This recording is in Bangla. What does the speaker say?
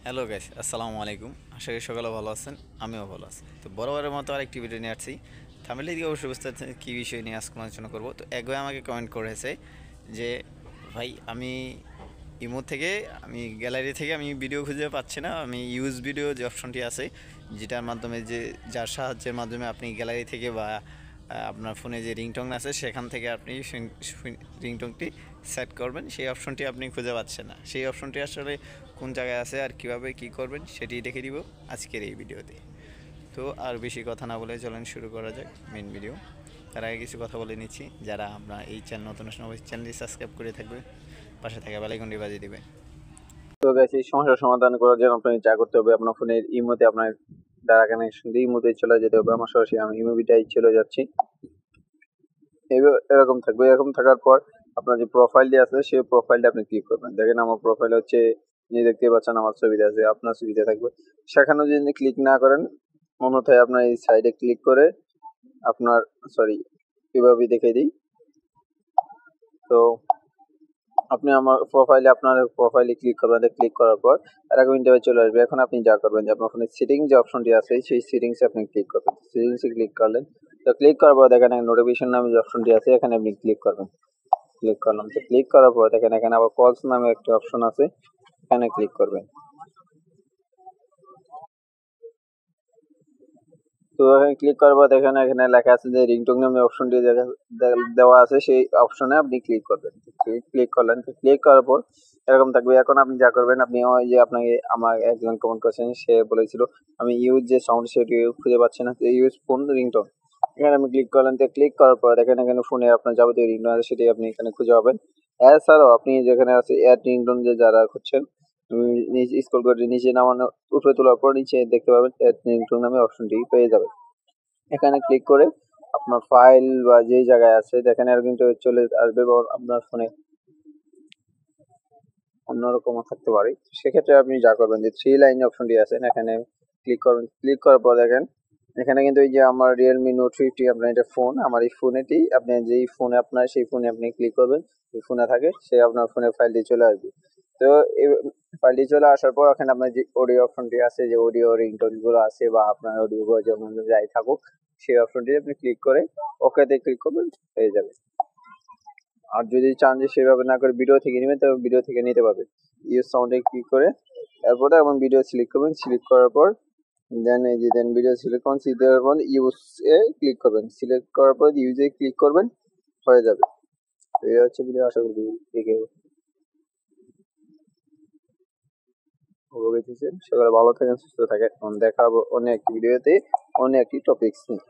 হ্যালো গাইস, আসসালামু আলাইকুম। আশা করি সকালে ভালো আছেন। আমিও ভালো আছি। তো বরাবরের মতো আরেকটি ভিডিও নিয়ে আসছি। থাম্বনেল দিকে অবশ্যই বুঝতে পারছেন কী বিষয় নিয়ে আজকে আলোচনা করব। তো এক ভাই আমাকে কমেন্ট করেছে যে ভাই আমি ইমো থেকে গ্যালারি থেকে আমি ভিডিও খুঁজে পাচ্ছি না। আমি ইউজ ভিডিও যে অপশনটি আছে, যেটার মাধ্যমে যার সাহায্যের মাধ্যমে আপনি গ্যালারি থেকে বা আপনার ফোনে যে রিংটোন আছে সেখান থেকে আপনি রিংটোনটি সেট করবেন, সেই অপশনটি আপনি খুঁজে পাচ্ছেন না। সেই অপশনটি আসলে কোন জায়গায় আছে আর কিভাবে কি করবেন সেটি দেখে দিব আজকের এই ভিডিওতে। তো আর বেশি কথা না বলে চলেন শুরু করা যাক মেন ভিডিও। তার আগে কিছু কথা বলে নিচ্ছি, যারা আপনার এই চ্যানেল নতুন আসলে অবশ্যই চ্যানেলটি সাবস্ক্রাইব করে থাকবে, পাশে থাকা বেল আইকনটি বাজিয়ে দিবেন। তো গাইস, এই সমস্যার সমাধান করার জন্য আপনাকে যা করতে হবে, আপনার ফোনের ইমোতে আপনার ডাটা কানেকশন দিয়ে ইমোতে চলে যেতে হবে। আমার সরাসরি আমি ইমোবিটাই চলে যাচ্ছি। এরকম থাকবে। এরকম থাকার পর আপনার যে প্রোফাইলটি আছে সেই প্রোফাইলটা আপনি ক্লিক করবেন। দেখেন আমার প্রোফাইল হচ্ছে, নিয়ে দেখতে পাচ্ছেন আমার ছবিটা আছে, আপনার ছবিতে থাকবে। সেখানেও যদি ক্লিক না করেন, অন্যথায় আপনার এই সাইডে ক্লিক করে আপনার সরি এভাবে দেখে দিই। তো আপনি আমার আপনার প্রোফাইলে ক্লিক করবেন। ক্লিক করার পর এরকম ইন্টারভিউ চলে আসবে। এখন আপনি যা করবেন যে আপনার ফোনের সেটিং যে অপশনটি আছে সেই সেটিংসে আপনি ক্লিক করবেন। সেটিংসে ক্লিক করলেন। তো ক্লিক করার পর দেখেন নোটিফিকেশন নামে যে অপশনটি আছে এখানে আপনি ক্লিক করবেন। ক্লিক করলাম। তো ক্লিক করার পর দেখেন এখানে আবার কলস নামে একটা অপশন আছে, এখানে ক্লিক করবেন। তো এখানে ক্লিক করার পর দেখেন এখানে লেখা আছে যে রিংটোন নামে অপশনটি দেওয়া আছে, সেই অপশনে আপনি ক্লিক করবেন। ক্লিক করলেন। তো ক্লিক করার পর এরকম থাকবে। এখন আপনি যা করবেন, আপনি ওই যে আপনাকে আমার একজন কমেন্ট করেছেন, সে বলেছিল আমি ইউজ যে সাউন্ড সেটি খুঁজে পাচ্ছি না, ইউজ ফোন রিংটোন, এখানে আমি ক্লিক করলেন। তো ক্লিক করার পর দেখেন এখানে ফোনে আপনার যাবতীয় রিংটোন আছে সেটি আপনি এখানে খুঁজে পাবেন। এছাড়াও আপনি যেখানে আছে অ্যাড রিংটোন যে যারা খুঁজছেন, নিচে স্ক্রল করে নিচে নামানো উপরে তোলার পর নিচে দেখতে পাবেন অ্যাড রিংটোন নামে অপশনটি পেয়ে যাবেন। এখানে ক্লিক করে আপনার ফাইল বা যেই জায়গায় আছে দেখেন এর কিন্তু চলে আসবে, বা আপনার ফোনে অন্যরকমও থাকতে পারে। সেক্ষেত্রে আপনি যা করবেন যে থ্রি লাইন অপশনটি আছে এখানে ক্লিক করবেন। ক্লিক করার পর দেখেন এখানে কিন্তু এই যে আমার রিয়েলমি নোট 50 আপনার এটা ফোন, আমার এই ফোনেটি আপনি যেই ফোনে আপনার সেই ফোনে আপনি ক্লিক করবেন, এই ফোনে থাকে সে আপনার ফোনে ফাইলটি চলে আসবে। তো এই ফাইলটি চলে আসার পর এখানে আপনার যে অডিও অপশনটি আছে, যে অডিও রিংটোন গুলো আছে বা আপনার অডিও যেমন যাই থাকুক, সেই অপশনটি আপনি ক্লিক করে ওকেতে ক্লিক করবেন, হয়ে যাবে। আর যদি চান যে সেভাবে না করে ভিডিও থেকে নেবেন, তবে ভিডিও থেকে নিতে পারবেন। ইউজ সাউন্ডে ক্লিক করে এরপরে এবং ভিডিও সিলেক্ট করবেন। সিলেক্ট করার পর দেন ভিডিও সিলেক্ট করুন। সিলেক্ট করার পর ইউজ এ ক্লিক করবেন। সিলেক্ট করার পর ইউজে ক্লিক করবেন, হয়ে যাবে। তো এই হচ্ছে ভিডিও। আশা করি দেখে উপকৃত হয়েছেন। সকালে ভালো থাকেন, সুস্থ থাকেন। দেখা হবে অন্য একটি ভিডিওতে, অন্য একটি টপিকস নিয়ে।